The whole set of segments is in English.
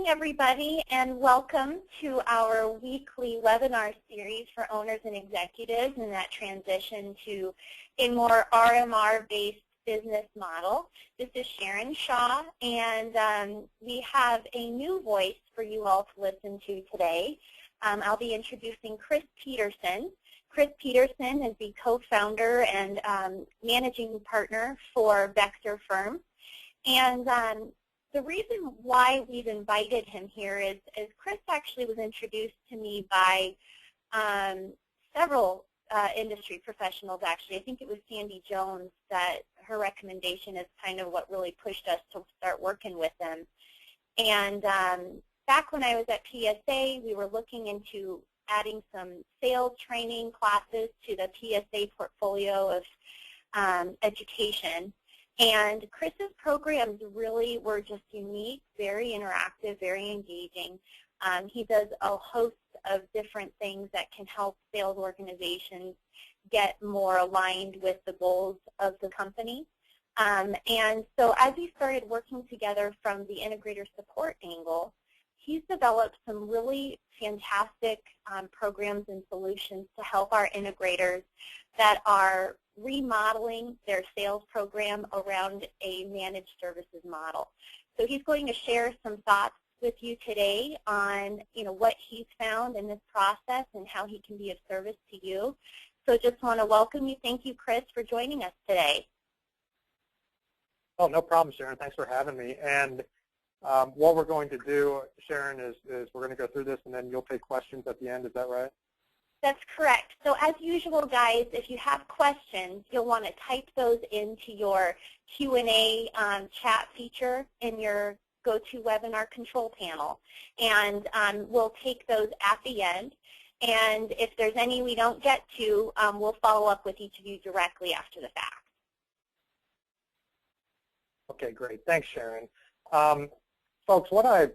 morning, everybody, and welcome to our weekly webinar series for owners and executives in that transition to a more RMR-based business model. This is Sharon Shaw, and we have a new voice for you all to listen to today. I'll be introducing Chris Peterson. Chris Peterson is the co-founder and managing partner for Vector Firm. And the reason why we've invited him here is Chris actually was introduced to me by several industry professionals, actually. I think it was Sandy Jones that her recommendation is kind of what really pushed us to start working with them. And back when I was at PSA, we were looking into adding some sales training classes to the PSA portfolio of education. And Chris's programs really were just unique, very interactive, very engaging. He does a host of different things that can help sales organizations get more aligned with the goals of the company. And so as we started working together from the integrator support angle, he's developed some really fantastic programs and solutions to help our integrators that are remodeling their sales program around a managed services model. So he's going to share some thoughts with you today on what he's found in this process and how he can be of service to you. So just want to welcome you. Thank you, Chris, for joining us today. Oh, no problem, Sharon. Thanks for having me. And what we're going to do, Sharon, is we're going to go through this, and then you'll take questions at the end. Is that right? That's correct. So as usual, guys, if you have questions, you'll want to type those into your Q&A chat feature in your GoToWebinar control panel. And we'll take those at the end. And if there's any we don't get to, we'll follow up with each of you directly after the fact. Okay, great. Thanks, Sharon. Folks, what I've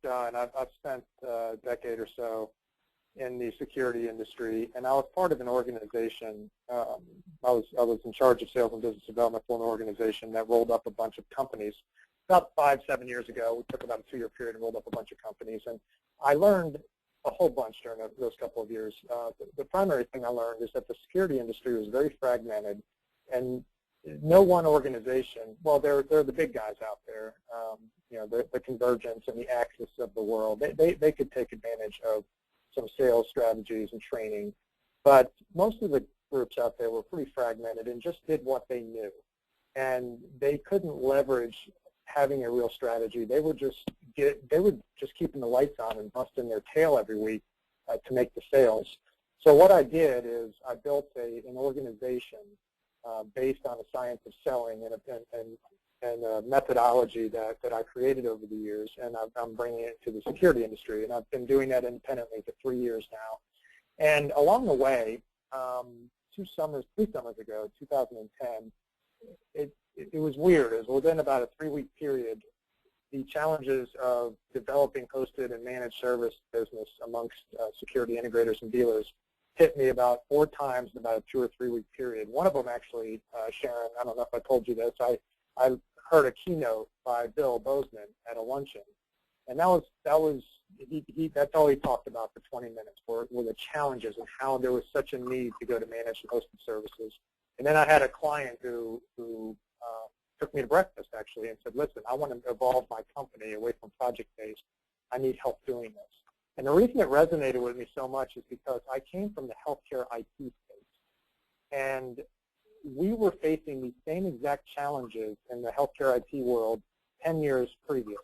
done, I've spent a decade or so in the security industry, and I was part of an organization. I was in charge of sales and business development for an organization that rolled up a bunch of companies. About 5-7 years ago, we took about a 2-year period and rolled up a bunch of companies, and I learned a whole bunch during those couple of years. The primary thing I learned is that the security industry was very fragmented, and no one organization, well, they're the big guys out there, the Convergence and the Axis of the world. They could take advantage of some sales strategies and training, but most of the groups out there were pretty fragmented and just did what they knew, and they couldn't leverage having a real strategy. They would just keeping the lights on and busting their tail every week to make the sales. So what I did is I built an organization based on a science of selling and a methodology that I created over the years, and I'm bringing it to the security industry, and I've been doing that independently for 3 years now. And along the way, 3 summers ago, 2010, it was weird. It was within about a 3-week period, the challenges of developing hosted and managed service business amongst security integrators and dealers hit me about 4 times in about a 2 or 3 week period. One of them actually, Sharon, I don't know if I told you this, I heard a keynote by Bill Bozeman at a luncheon, and that's all he talked about for 20 minutes were the challenges and how there was such a need to go to managed and hosted services. And then I had a client who took me to breakfast actually and said, listen, I want to evolve my company away from project-based. I need help doing this. And the reason it resonated with me so much is because I came from the healthcare IT space, and we were facing the same exact challenges in the healthcare IT world 10 years previous.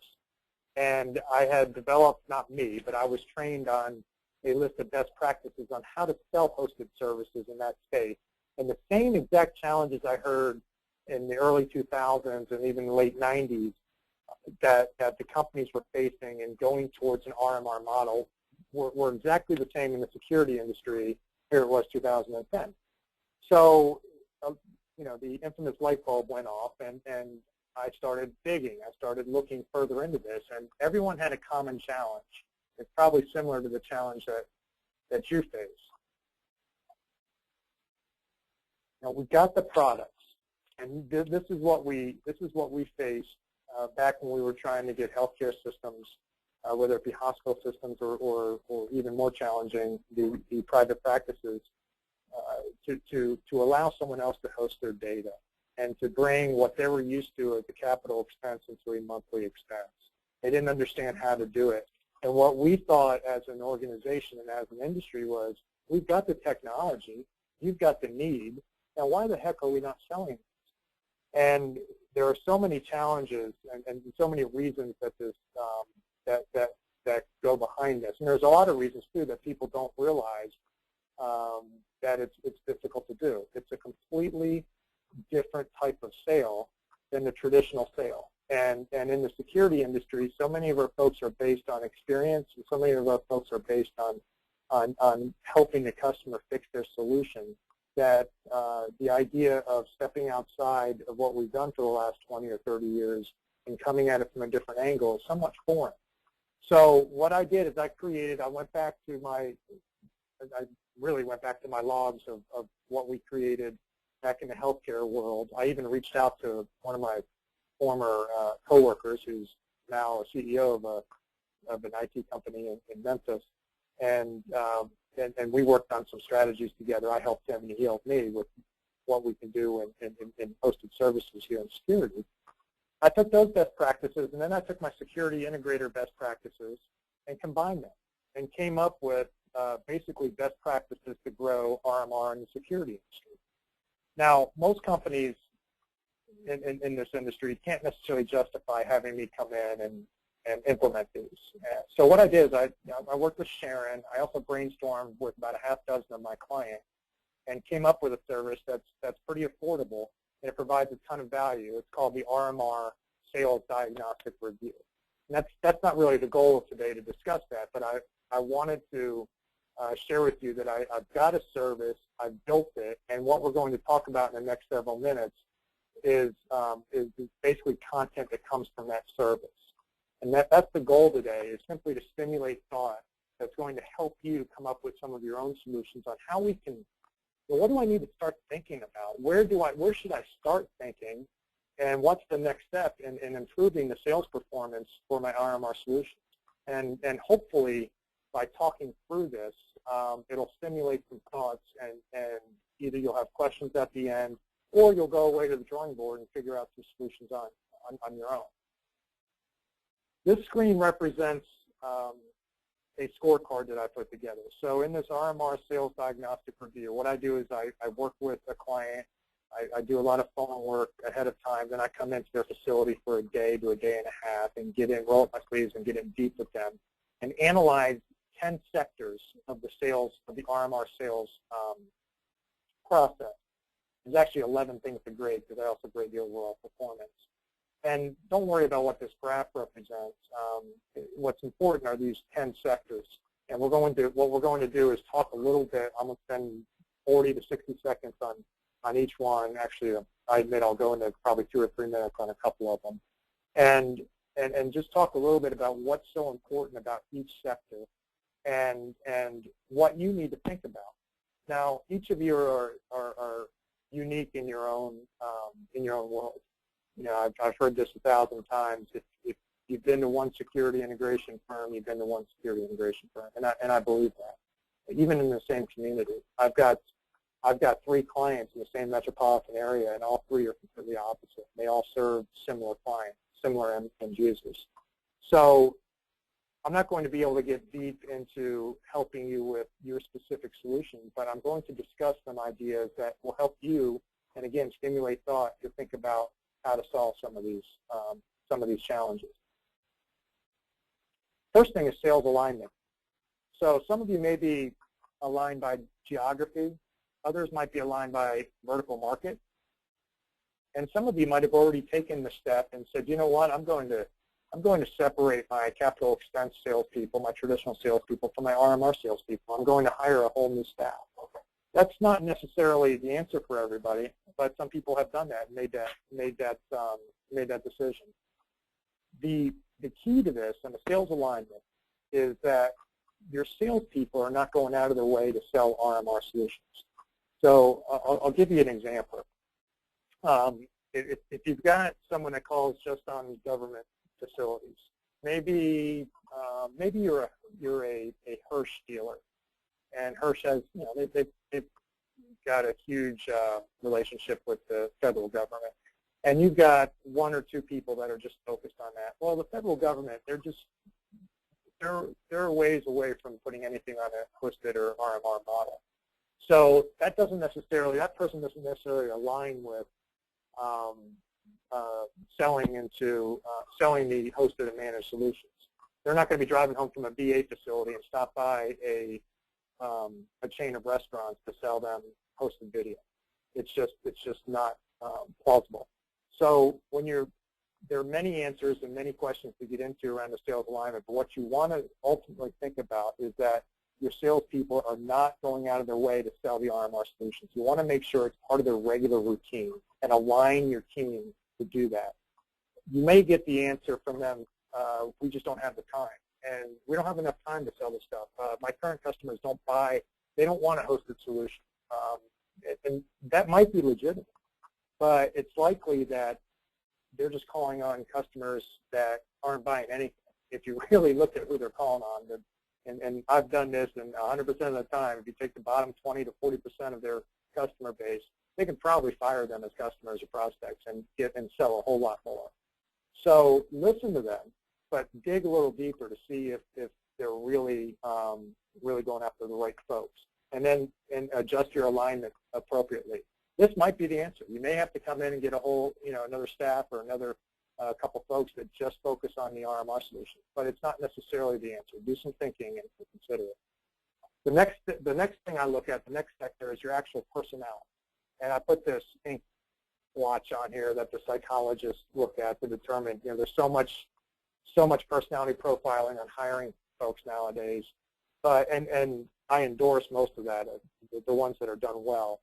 And I had developed, not me, but I was trained on a list of best practices on how to sell hosted services in that space. And the same exact challenges I heard in the early 2000s and even the late 90s that the companies were facing and going towards an RMR model were exactly the same in the security industry. Here it was 2010. So, the infamous light bulb went off, and I started digging. I started looking further into this, and everyone had a common challenge. It's probably similar to the challenge that you face. Now, we got the products, and this is what we faced back when we were trying to get healthcare systems whether it be hospital systems or even more challenging, the private practices, to allow someone else to host their data and to bring what they were used to as a capital expense into a monthly expense. They didn't understand how to do it. And what we thought as an organization and as an industry was, we've got the technology, you've got the need, now why the heck are we not selling it? And there are so many challenges and so many reasons that this that go behind this. And there's a lot of reasons too that people don't realize that it's difficult to do. It's a completely different type of sale than the traditional sale. And in the security industry, so many of our folks are based on experience, and so many of our folks are based on helping the customer fix their solution, that the idea of stepping outside of what we've done for the last 20 or 30 years and coming at it from a different angle is somewhat foreign. So what I did is I went back to my logs of what we created back in the healthcare world. I even reached out to one of my former coworkers, who's now a CEO of an IT company in Memphis, and we worked on some strategies together. I helped him, and he helped me with what we can do in hosted services here in security. I took those best practices, and then I took my security integrator best practices and combined them and came up with basically best practices to grow RMR in the security industry. Now, most companies in this industry can't necessarily justify having me come in and implement these. So what I did is I worked with Sharon. I also brainstormed with about a half dozen of my clients and came up with a service that's pretty affordable, and it provides a ton of value. It's called the RMR Sales Diagnostic Review. And that's not really the goal of today to discuss that, but I wanted to share with you that I've got a service, I've built it, and what we're going to talk about in the next several minutes is basically content that comes from that service. And that's the goal today, is simply to stimulate thought that's going to help you come up with some of your own solutions on how we can, well, what do I need to start thinking about? Where should I start thinking? And what's the next step in improving the sales performance for my RMR solutions? And hopefully, by talking through this, it'll stimulate some thoughts, and either you'll have questions at the end, or you'll go away to the drawing board and figure out some solutions on your own. This screen represents a scorecard that I put together. So in this RMR Sales Diagnostic Review, what I do is I work with a client. I do a lot of phone work ahead of time. Then I come into their facility for a day to a day and a half and roll up my sleeves and get in deep with them and analyze 10 sectors of the RMR sales process. There's actually 11 things to grade, because I also grade the overall performance. And don't worry about what this graph represents. What's important are these 10 sectors. And what we're going to do is talk a little bit. I'm going to spend 40 to 60 seconds on each one. Actually, I admit I'll go into probably 2 or 3 minutes on a couple of them. And just talk a little bit about what's so important about each sector and what you need to think about. Now, each of you are unique in your own world. You know, I've heard this 1,000 times. If you've been to one security integration firm, you've been to one security integration firm, and I believe that. Even in the same community, I've got 3 clients in the same metropolitan area, and all 3 are completely opposite. They all serve similar clients, similar end users. So I'm not going to be able to get deep into helping you with your specific solution, but I'm going to discuss some ideas that will help you, and again, stimulate thought to think about how to solve some of these challenges. First thing is sales alignment. So some of you may be aligned by geography, others might be aligned by vertical market, and some of you might have already taken the step and said, you know what, I'm going to separate my capital expense salespeople, my traditional salespeople, from my RMR salespeople. I'm going to hire a whole new staff. That's not necessarily the answer for everybody, but some people have done that and made that decision. The key to this and the sales alignment is that your salespeople are not going out of their way to sell RMR solutions. So I'll give you an example. If you've got someone that calls just on government facilities, maybe maybe you're a Hirsch dealer, and Hirsch has, they've got a huge relationship with the federal government, and you've got one or two people that are just focused on that. Well, the federal government, they're ways away from putting anything on a hosted or RMR model. So that person doesn't necessarily align with selling the hosted and managed solutions. They're not going to be driving home from a VA facility and stop by a chain of restaurants to sell them hosted video. It's just not plausible. So there are many answers and many questions to get into around the sales alignment, but what you want to ultimately think about is that your salespeople are not going out of their way to sell the RMR solutions. You want to make sure it's part of their regular routine and align your team to do that. You may get the answer from them, we just don't have the time, and we don't have enough time to sell this stuff. My current customers they don't want a hosted solution. And that might be legitimate, but it's likely that they're just calling on customers that aren't buying anything. If you really look at who they're calling on, and I've done this, and 100% of the time, if you take the bottom 20 to 40% of their customer base, they can probably fire them as customers or prospects and sell a whole lot more. So listen to them, but dig a little deeper to see if they're really going after the right folks, and adjust your alignment appropriately. This might be the answer. You may have to come in and get another staff or another couple folks that just focus on the RMR solution, but it's not necessarily the answer. Do some thinking and consider it. The next thing I look at, the next sector, is your actual personnel, and I put this ink watch on here that the psychologists look at to determine. There's so much personality profiling on hiring folks nowadays, but and I endorse most of that, the ones that are done well.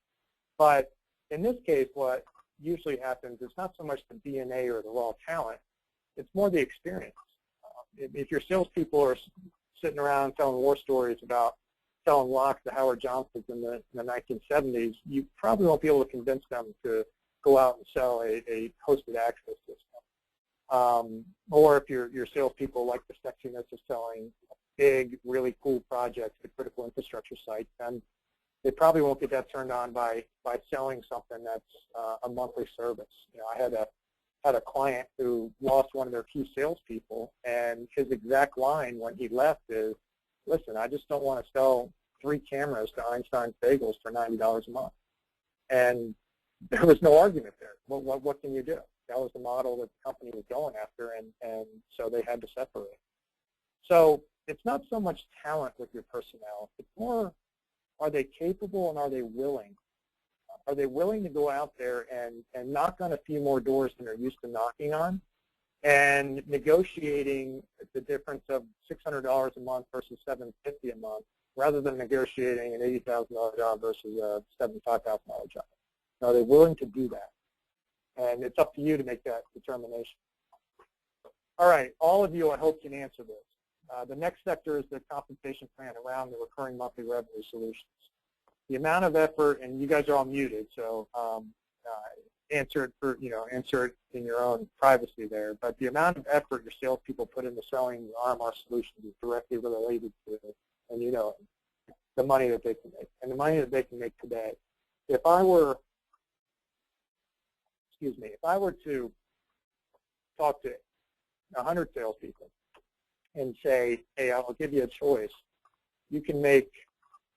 But in this case, what usually happens is not so much the DNA or the raw talent, it's more the experience. If your salespeople are sitting around telling war stories about selling locks to Howard Johnsons in the 1970s, you probably won't be able to convince them to go out and sell a hosted access system. Or if your salespeople like the sexiness of selling big, really cool projects to critical infrastructure sites, then they probably won't get that turned on by selling something that's a monthly service. I had a client who lost one of their key salespeople, and his exact line when he left is, "Listen, I just don't want to sell 3 cameras to Einstein's Bagels for $90 a month." And there was no argument there. What can you do? That was the model that the company was going after, and so they had to separate. So it's not so much talent with your personnel. It's more, are they capable and are they willing? Are they willing to go out there and knock on a few more doors than they're used to knocking on, and negotiating the difference of $600 a month versus $750 a month, rather than negotiating an $80,000 job versus a $75,000 job? Are they willing to do that? And it's up to you to make that determination. All right, all of you, I hope, can answer this. The next sector is the compensation plan around the recurring monthly revenue solutions. The amount of effort, and you guys are all muted, so answer it in your own privacy there. But the amount of effort your salespeople put into selling the RMR solutions is directly related to, and the money that they can make, and the money that they can make today. If I were to talk to 100 salespeople and say, hey, I'll give you a choice. You can make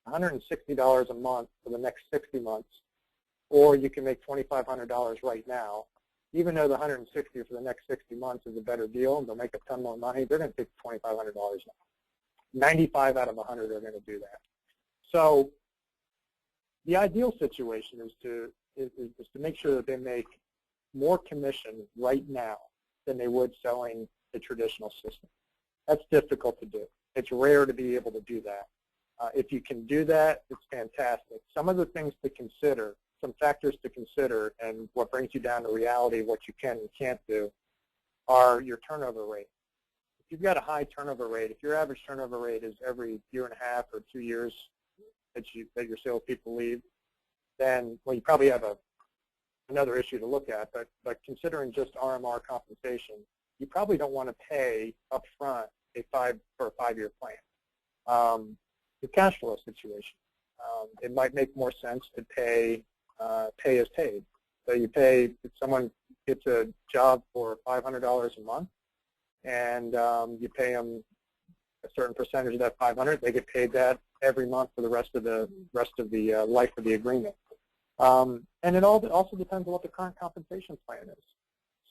$160 a month for the next 60 months, or you can make $2,500 right now. Even though the $160 for the next 60 months is a better deal and they'll make a ton more money, they're going to take $2,500 now. 95 out of 100 are going to do that. So the ideal situation is to make sure that they make more commission right now than they would selling a traditional system. That's difficult to do. It's rare to be able to do that. If you can do that, it's fantastic. Some of the things to consider, some factors to consider, and what brings you down to reality, what you can and can't do, are your turnover rate. If you've got a high turnover rate, if your average turnover rate is every 1.5 years or 2 years that your salespeople leave, then, well, you probably have another issue to look at. But considering just RMR compensation, you probably don't want to pay up front for a 5-year plan. The cash flow situation. It might make more sense to pay as paid. So you pay, if someone gets a job for $500 a month, and you pay them a certain percentage of that 500, they get paid that every month for the rest of the life of the agreement. And it also depends on what the current compensation plan is.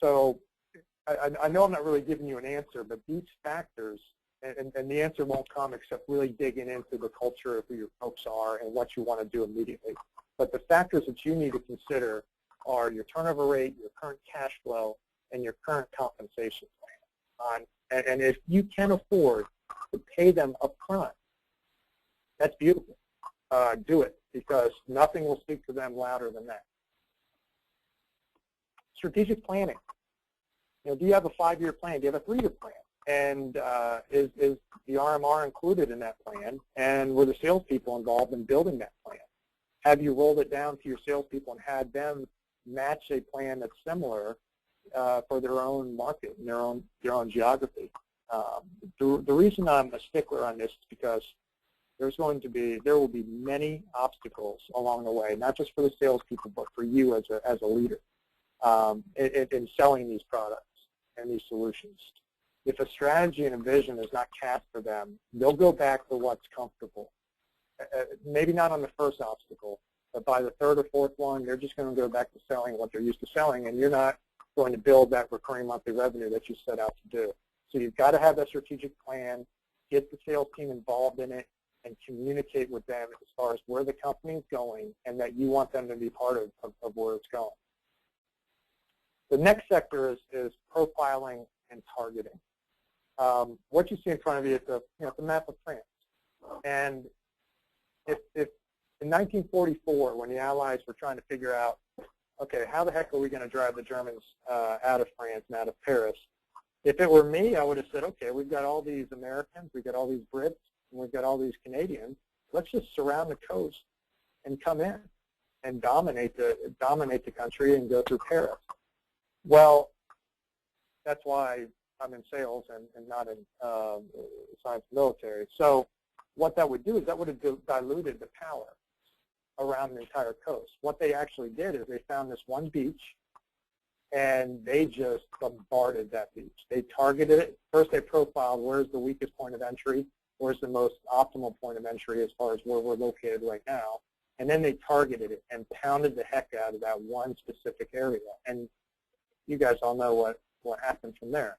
So I know I'm not really giving you an answer, but these factors, and the answer won't come except really digging into the culture of who your folks are and what you want to do immediately. But the factors that you need to consider are your turnover rate, your current cash flow, and your current compensation plan. And if you can afford to pay them up front, that's beautiful. Do it, because nothing will speak to them louder than that. Strategic planning. Do you have a 5-year plan? Do you have a 3-year plan? And is the RMR included in that plan? And were the salespeople involved in building that plan? Have you rolled it down to your salespeople and had them match a plan that's similar for their own market and their own geography? The reason I'm a stickler on this is because there will be many obstacles along the way, not just for the salespeople, but for you as a leader in selling these products and these solutions. If a strategy and a vision is not cast for them, they'll go back to what's comfortable. Maybe not on the first obstacle, but by the 3rd or 4th one, they're just going to go back to selling what they're used to selling, and you're not going to build that recurring monthly revenue that you set out to do. So you've got to have that strategic plan, get the sales team involved in it, and communicate with them as far as where the company is going and that you want them to be part of where it's going. The next sector is profiling and targeting. What you see in front of you is the map of France. And if in 1944, when the Allies were trying to figure out, okay, how the heck are we going to drive the Germans out of France and out of Paris? If it were me, I would have said, okay, we've got all these Americans, we've got all these Brits, and we've got all these Canadians. Let's just surround the coast and come in and dominate the country and go through Paris. Well, that's why I'm in sales and not in science military. So what that would do is that would have diluted the power around the entire coast. What they actually did is they found this one beach, and they just bombarded that beach. They targeted it. First, they profiled where's the weakest point of entry, where's the most optimal point of entry as far as where we're located right now, and then they targeted it and pounded the heck out of that one specific area. And you guys all know what happened from there.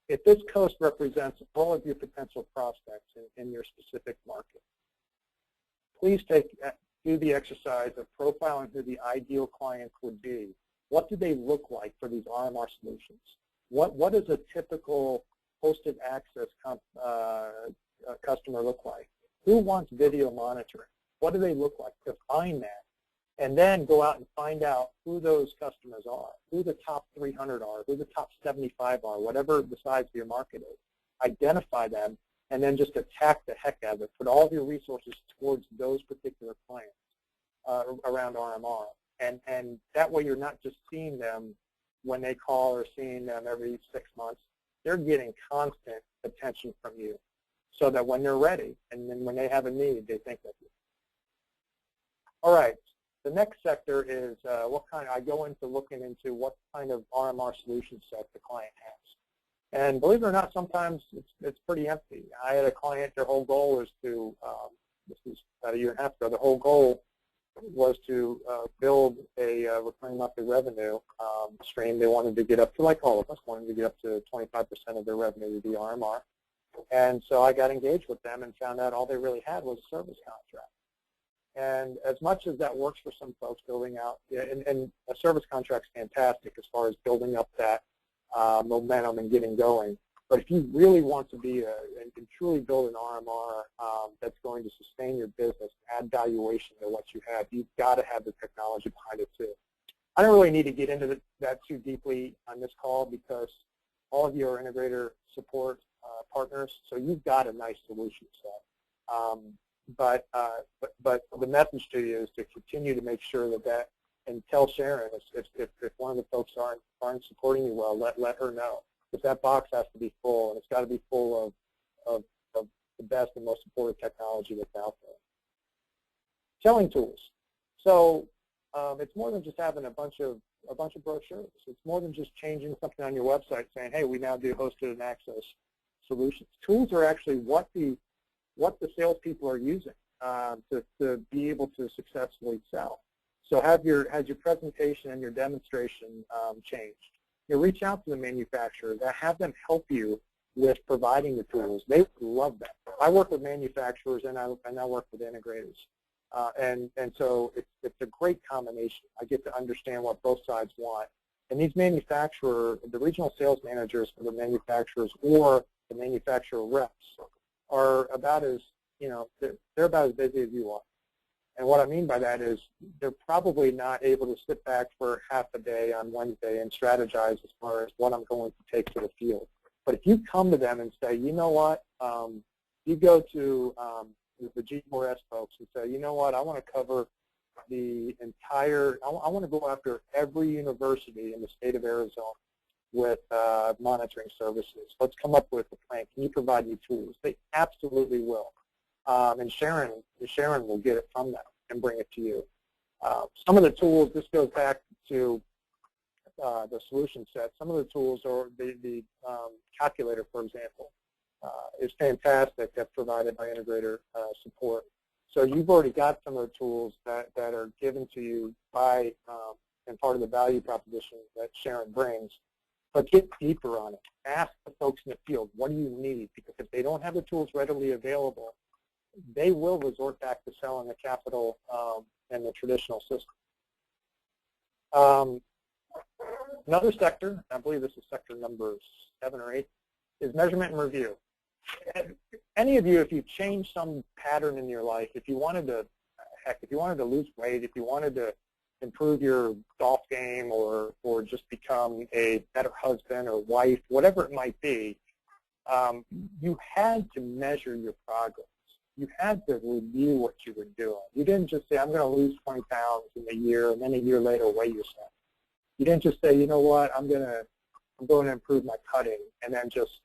If this coast represents all of your potential prospects in your specific market, please do the exercise of profiling who the ideal clients would be. What do they look like for these RMR solutions? What does a typical hosted access customer look like? Who wants video monitoring? What do they look like? Define that. And then go out and find out who those customers are, who the top 300 are, who the top 75 are, whatever the size of your market is. Identify them, and then just attack the heck out of it. Put all of your resources towards those particular clients around RMR. And that way you're not just seeing them when they call or seeing them every 6 months. They're getting constant attention from you so that when they're ready and then when they have a need, they think of you. All right. The next sector is I go into looking into what kind of RMR solution set the client has. And believe it or not, sometimes it's pretty empty. I had a client, their whole goal was to, this was about a year and a half ago, the whole goal was to build a recurring monthly revenue stream. They wanted to get up to, like all of us, wanted to get up to 25% of their revenue to be RMR. And so I got engaged with them and found out all they really had was a service contract. And as much as that works for some folks, building out, and a service contract's fantastic as far as building up that momentum and getting going. But if you really want to be and truly build an RMR that's going to sustain your business, add valuation to what you have, you've got to have the technology behind it too. I don't really need to get into that too deeply on this call because all of you are integrator support partners, so you've got a nice solution set. But the message to you is to continue to make sure that and tell Sharon if one of the folks aren't supporting you well, let her know. Because that box has to be full, and it's got to be full of the best and most important technology that's out there. Selling tools. So it's more than just having a bunch of brochures. It's more than just changing something on your website saying, hey, we now do hosted and access solutions. Tools are actually what the salespeople are using to be able to successfully sell. So has your presentation and your demonstration changed? You reach out to the manufacturers, have them help you with providing the tools. They would love that. I work with manufacturers and I work with integrators. And so it's a great combination. I get to understand what both sides want. And these manufacturers, the regional sales managers for the manufacturers or the manufacturer reps are about as, they're about as busy as you are. And what I mean by that is they're probably not able to sit back for half a day on Wednesday and strategize as far as what I'm going to take to the field. But if you come to them and say, you know what, you go to the G4S folks and say, you know what, I want to cover the entire, I want to go after every university in the state of Arizona with monitoring services. Let's come up with a plan. Can you provide me tools? They absolutely will. And Sharon will get it from them and bring it to you. Some of the tools, this goes back to the solution set. Some of the tools, or the calculator, for example, is fantastic. That's provided by integrator support. So you've already got some of the tools that are given to you by and part of the value proposition that Sharon brings. But get deeper on it. Ask the folks in the field, what do you need? Because if they don't have the tools readily available, they will resort back to selling the capital and the traditional system. Another sector, I believe this is sector number 7 or 8, is measurement and review. Any of you, if you change some pattern in your life, if you wanted to, if you wanted to lose weight, if you wanted to improve your golf game or just become a better husband or wife, whatever it might be, you had to measure your progress. You had to review what you were doing. You didn't just say, I'm going to lose 20 pounds in a year, and then a year later weigh yourself. You didn't just say, you know what, I'm going to improve my putting, and then just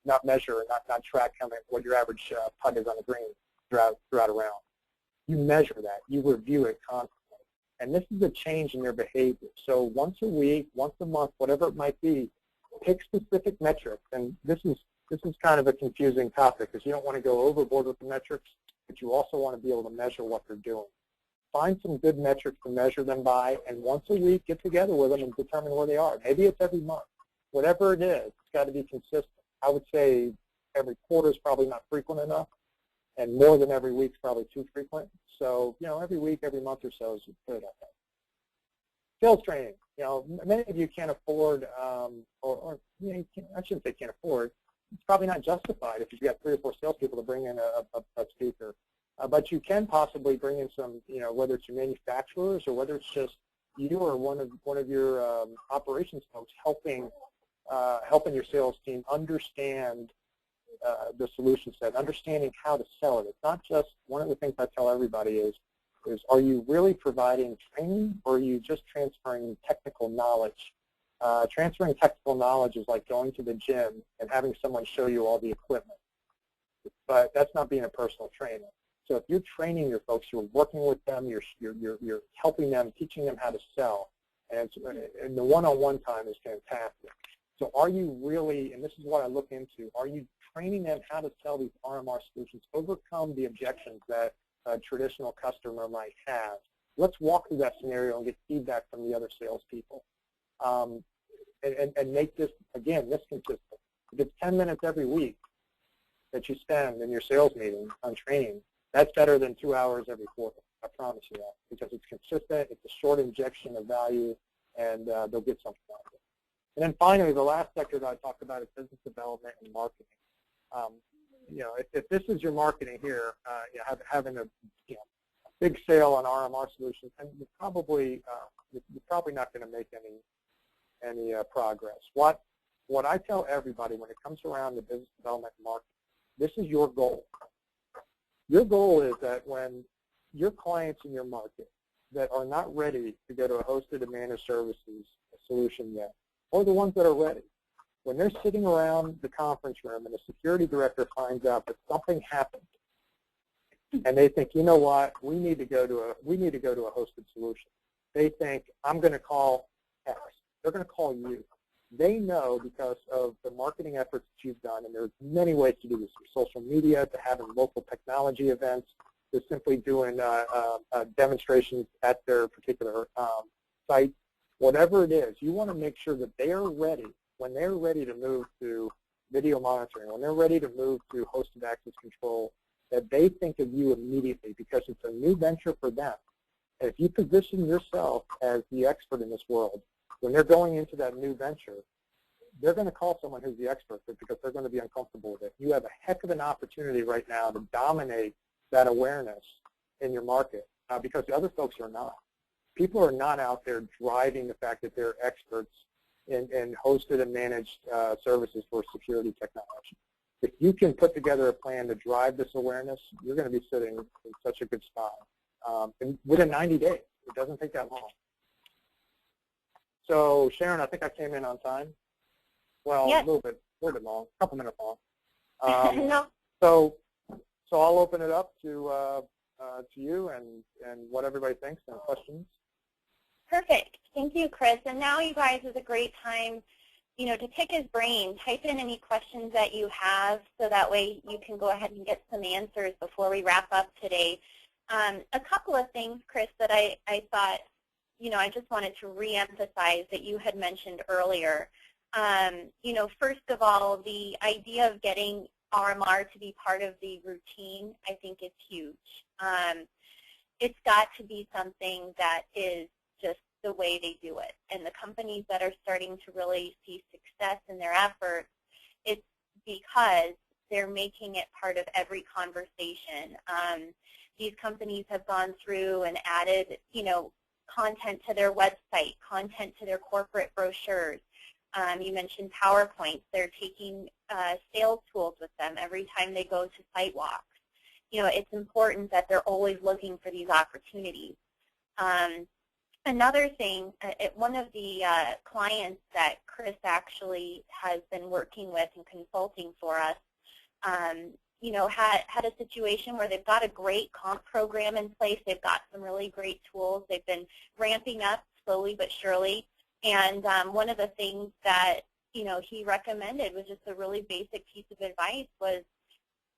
not measure, not track what your average putt is on the green throughout a round. You measure that. You review it constantly. And this is a change in your behavior. So once a week, once a month, whatever it might be, pick specific metrics. And this is kind of a confusing topic because you don't want to go overboard with the metrics, but you also want to be able to measure what they're doing. Find some good metrics to measure them by, and once a week, get together with them and determine where they are. Maybe it's every month. Whatever it is, it's got to be consistent. I would say every quarter is probably not frequent enough, and more than every week is probably too frequent. So, every week, every month or so is good, I think. Sales training. Many of you can't afford, I shouldn't say can't afford. It's probably not justified if you've got 3 or 4 salespeople to bring in a speaker. But you can possibly bring in some, whether it's your manufacturers or whether it's just you or one of your operations folks helping your sales team understand the solution set, understanding how to sell it. It's not just, one of the things I tell everybody is are you really providing training, or are you just transferring technical knowledge? Transferring technical knowledge is like going to the gym and having someone show you all the equipment. But that's not being a personal trainer. So if you're training your folks, you're working with them, you're helping them, teaching them how to sell, and the one-on-one time is fantastic. So are you really, and this is what I look into, are you training them how to sell these RMR solutions, overcome the objections that a traditional customer might have? Let's walk through that scenario and get feedback from the other salespeople. And make this, again, this consistent. If it's 10 minutes every week that you spend in your sales meeting on training, that's better than 2 hours every quarter. I promise you that, because it's consistent, it's a short injection of value, and they'll get something out of it. And then finally, the last sector that I talked about is business development and marketing. If this is your marketing here, having a big sale on RMR solutions, and you're probably not going to make any progress. What I tell everybody when it comes around to business development and marketing, this is your goal. Your goal is that when your clients in your market that are not ready to go to a hosted and managed services solution yet, or the ones that are ready, when they're sitting around the conference room and the security director finds out that something happened, and they think, you know what, we need to go to a hosted solution. They think, I'm going to call X. They're going to call you. They know because of the marketing efforts that you've done, and there's many ways to do this, from social media to having local technology events to simply doing demonstrations at their particular site. Whatever it is, you want to make sure that they are ready. When they're ready to move to video monitoring, when they're ready to move to hosted access control, that they think of you immediately because it's a new venture for them. And if you position yourself as the expert in this world, when they're going into that new venture, they're going to call someone who's the expert because they're going to be uncomfortable with it. You have a heck of an opportunity right now to dominate that awareness in your market because the other folks are not. People are not out there driving the fact that they're experts in hosted and managed services for security technology. If you can put together a plan to drive this awareness, you're going to be sitting in such a good spot. And within 90 days, it doesn't take that long. So, Sharon, I think I came in on time. Well, yes. A little bit long, a couple minutes long. No. So I'll open it up to you and what everybody thinks and questions. Perfect. Thank you, Chris. And now, you guys, is a great time, to pick his brain. Type in any questions that you have so that way you can go ahead and get some answers before we wrap up today. A couple of things, Chris, that I thought, I just wanted to reemphasize that you had mentioned earlier. First of all, the idea of getting RMR to be part of the routine, I think, is huge. It's got to be something that is just the way they do it. And the companies that are starting to really see success in their efforts, it's because they're making it part of every conversation. These companies have gone through and added, content to their website, content to their corporate brochures. You mentioned PowerPoints. They're taking sales tools with them every time they go to site walks. It's important that they're always looking for these opportunities. Another thing, one of the clients that Chris actually has been working with and consulting for us, had a situation where they've got a great comp program in place. They've got some really great tools. They've been ramping up slowly but surely. And one of the things that, he recommended was just a really basic piece of advice was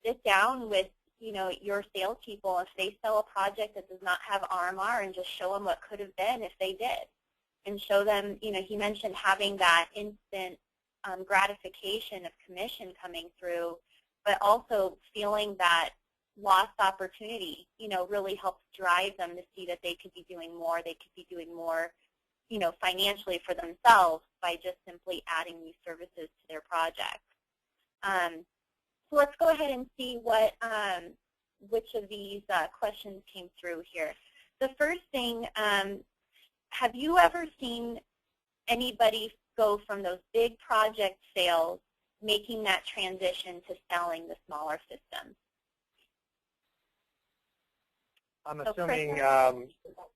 sit down with, your salespeople if they sell a project that does not have RMR and just show them what could have been if they did. And show them, he mentioned having that instant gratification of commission coming through, but also feeling that lost opportunity, really helps drive them to see that they could be doing more. They could be doing more, financially for themselves by just simply adding new services to their projects. So let's go ahead and see what, which of these questions came through here. The first thing, have you ever seen anybody go from those big project sales making that transition to selling the smaller systems? I'm assuming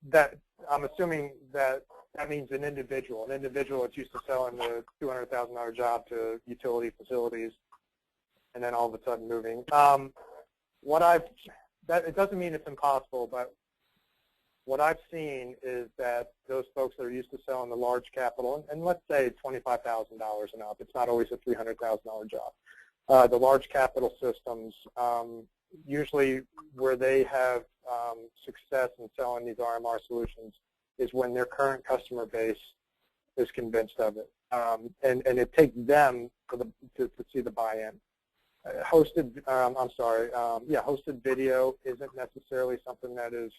that means an individual that's used to selling the $200,000 job to utility facilities, and then all of a sudden moving. It doesn't mean it's impossible, but what I've seen is that those folks that are used to selling the large capital, and let's say $25,000 and up, it's not always a $300,000 job. The large capital systems, usually where they have success in selling these RMR solutions is when their current customer base is convinced of it. And it takes them to see the buy-in. Hosted video isn't necessarily something that is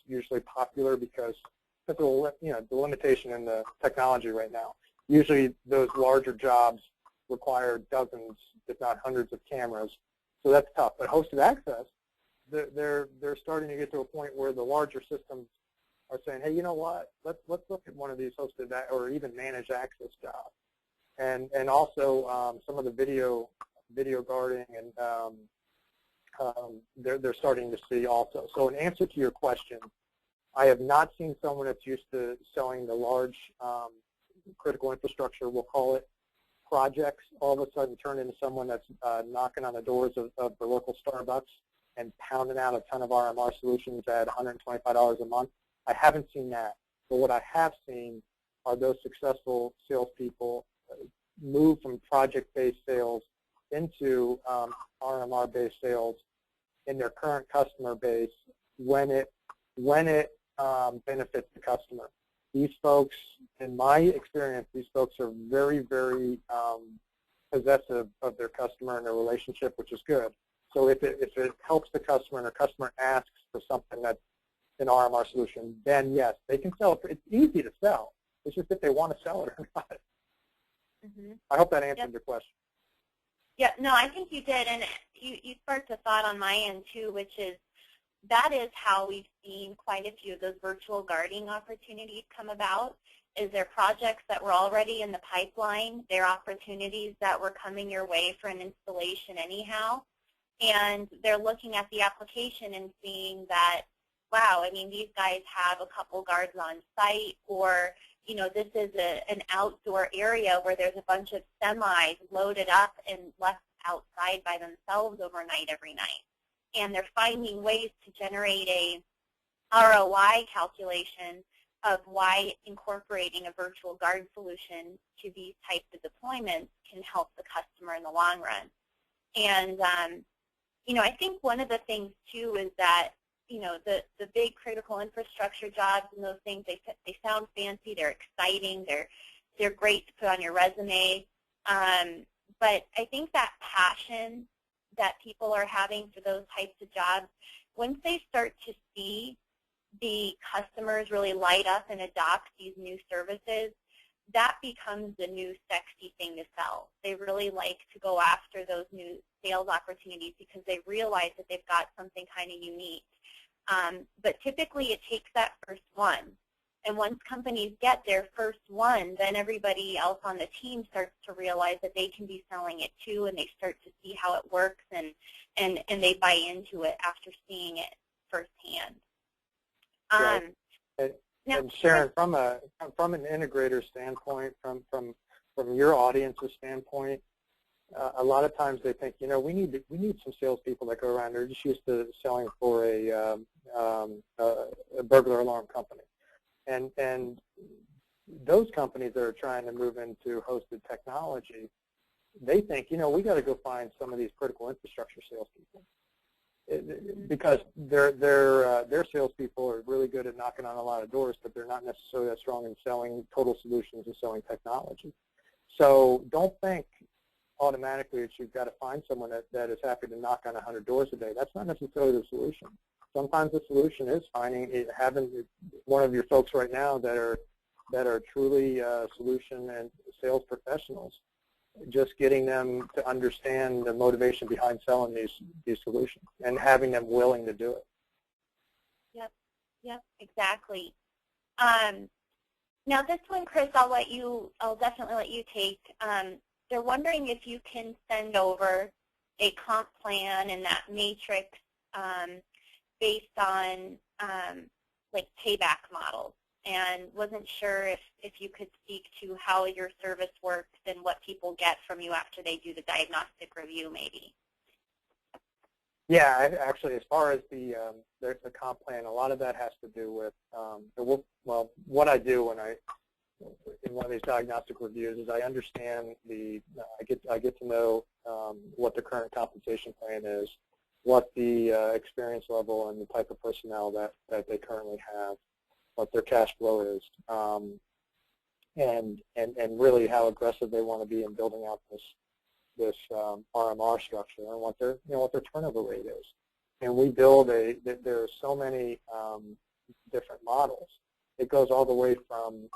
usually popular because of the limitation in the technology right now. Usually those larger jobs require dozens, if not hundreds, of cameras, so that's tough. But hosted access, they're starting to get to a point where the larger systems are saying, hey, you know what? Let's look at one of these hosted or even managed access jobs, and also some of the video guarding, and they're starting to see also. So in answer to your question, I have not seen someone that's used to selling the large critical infrastructure, we'll call it, projects all of a sudden turn into someone that's knocking on the doors of the local Starbucks and pounding out a ton of RMR solutions at $125 a month. I haven't seen that. But what I have seen are those successful salespeople move from project-based sales into RMR-based sales in their current customer base when it benefits the customer. These folks, in my experience, these folks are very, very possessive of their customer and their relationship, which is good. So if it helps the customer and the customer asks for something that's an RMR solution, then yes, they can sell it. It's easy to sell. It's just if they want to sell it or not. Mm-hmm. I hope that answered your question. Yeah, no, I think you did, and you sparked a thought on my end too, which is that is how we've seen quite a few of those virtual guarding opportunities come about. Is there projects that were already in the pipeline? There are opportunities that were coming your way for an installation anyhow, and they're looking at the application and seeing that, wow, I mean, these guys have a couple guards on site, or, you know, this is an outdoor area where there's a bunch of semis loaded up and left outside by themselves overnight every night. And they're finding ways to generate a ROI calculation of why incorporating a virtual guard solution to these types of deployments can help the customer in the long run. And, you know, I think one of the things, too, is that, you know, the big critical infrastructure jobs and those things, they sound fancy, they're exciting, they're great to put on your resume. But I think that passion that people are having for those types of jobs, once they start to see the customers really light up and adopt these new services, that becomes the new sexy thing to sell. They really like to go after those new sales opportunities because they realize that they've got something kind of unique. But typically it takes that first one. And once companies get their first one, then everybody else on the team starts to realize that they can be selling it too, and they start to see how it works, and they buy into it after seeing it firsthand. Right. And Sharon, from an integrator standpoint, from your audience's standpoint, a lot of times they think, you know, we need some salespeople that go around. They're just used to selling for a burglar alarm company, and those companies that are trying to move into hosted technology, they think, you know, we got to go find some of these critical infrastructure salespeople because their salespeople are really good at knocking on a lot of doors, but they're not necessarily that strong in selling total solutions and selling technology. So don't think automatically that you've got to find someone that is happy to knock on 100 doors a day. That's not necessarily the solution. Sometimes the solution is having one of your folks right now that are truly solution and sales professionals, just getting them to understand the motivation behind selling these solutions and having them willing to do it. Yep, exactly. Now this one, Chris, I'll definitely let you take. They're wondering if you can send over a comp plan and that matrix based on like payback models, and wasn't sure if you could speak to how your service works and what people get from you after they do the diagnostic review, maybe. Yeah, actually, as far as the comp plan, a lot of that has to do with well, what I do when in one of these diagnostic reviews is I understand I get to know what the current compensation plan is, what the experience level and the type of personnel that they currently have, what their cash flow is, and really how aggressive they want to be in building out this RMR structure and what their turnover rate is. And we build there are so many different models. It goes all the way from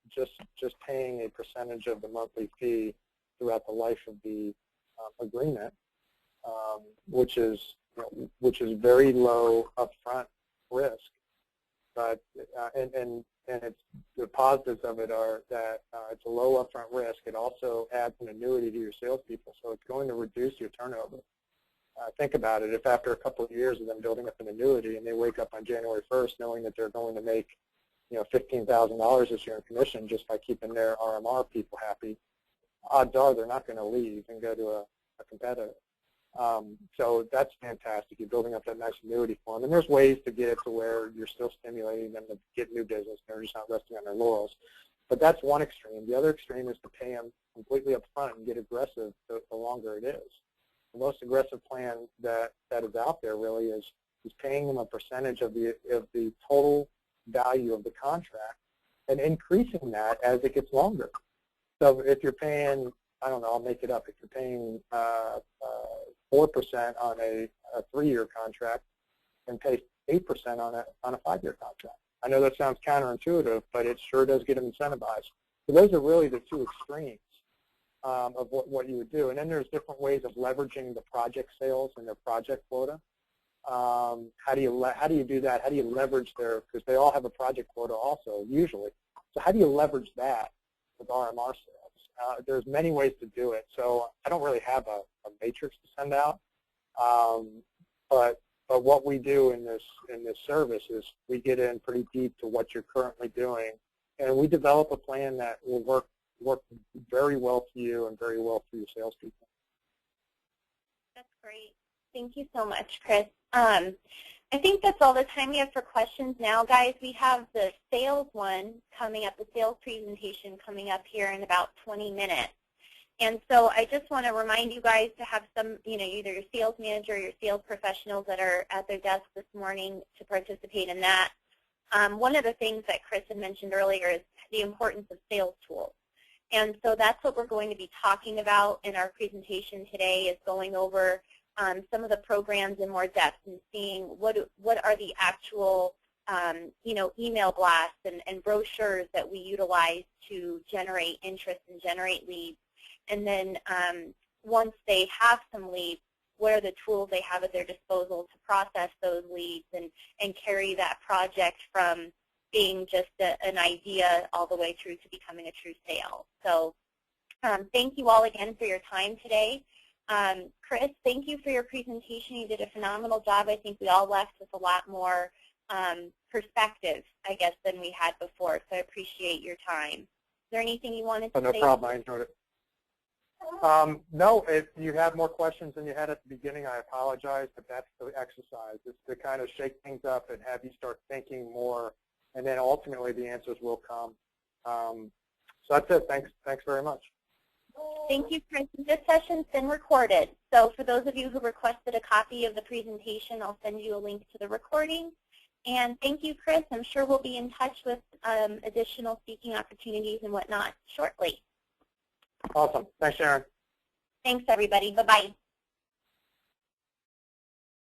just paying a percentage of the monthly fee throughout the life of the agreement, which is very low upfront risk. But and it's the positives of it are that it's a low upfront risk. It also adds an annuity to your salespeople, so it's going to reduce your turnover. Think about it. If after a couple of years of them building up an annuity and they wake up on January 1st knowing that they're going to make $15,000 this year in commission just by keeping their RMR people happy, odds are they're not going to leave and go to a competitor. So that's fantastic. You're building up that nice annuity for them. And there's ways to get it to where you're still stimulating them to get new business. They're just not resting on their laurels. But that's one extreme. The other extreme is to pay them completely up front and get aggressive the longer it is. The most aggressive plan that is out there really is paying them a percentage of the total value of the contract and increasing that as it gets longer. So if you're paying, I don't know, I'll make it up, if you're paying 4% on a 3-year contract, and pay 8% on a 5-year contract. I know that sounds counterintuitive, but it sure does get them incentivized. So those are really the two extremes of what you would do. And then there's different ways of leveraging the project sales and their project quota. How do you do that? How do you leverage because they all have a project quota also, usually. So how do you leverage that with RMR sales? There's many ways to do it. So I don't really have a matrix to send out. But what we do in this service is we get in pretty deep to what you're currently doing, and we develop a plan that will work very well for you and very well for your salespeople. That's great. Thank you so much, Chris. I think that's all the time we have for questions now, guys. We have the sales one coming up, the sales presentation coming up here in about 20 minutes. And so I just want to remind you guys to have some, either your sales manager or your sales professionals that are at their desk this morning to participate in that. One of the things that Chris had mentioned earlier is the importance of sales tools. And so that's what we're going to be talking about in our presentation today, is going over some of the programs in more depth and seeing what are the actual email blasts and brochures that we utilize to generate interest and generate leads. And then once they have some leads, what are the tools they have at their disposal to process those leads and carry that project from being just an idea all the way through to becoming a true sale. So thank you all again for your time today. Chris, thank you for your presentation. You did a phenomenal job. I think we all left with a lot more perspective, I guess, than we had before. So I appreciate your time. Is there anything you wanted to say? No problem. I enjoyed it. No, if you have more questions than you had at the beginning, I apologize, but that's the exercise. It's to kind of shake things up and have you start thinking more, and then ultimately the answers will come. So that's it. Thanks very much. Thank you, Chris. This session's been recorded. So for those of you who requested a copy of the presentation, I'll send you a link to the recording. And thank you, Chris. I'm sure we'll be in touch with additional speaking opportunities and whatnot shortly. Awesome. Thanks, Sharon. Thanks, everybody. Bye-bye.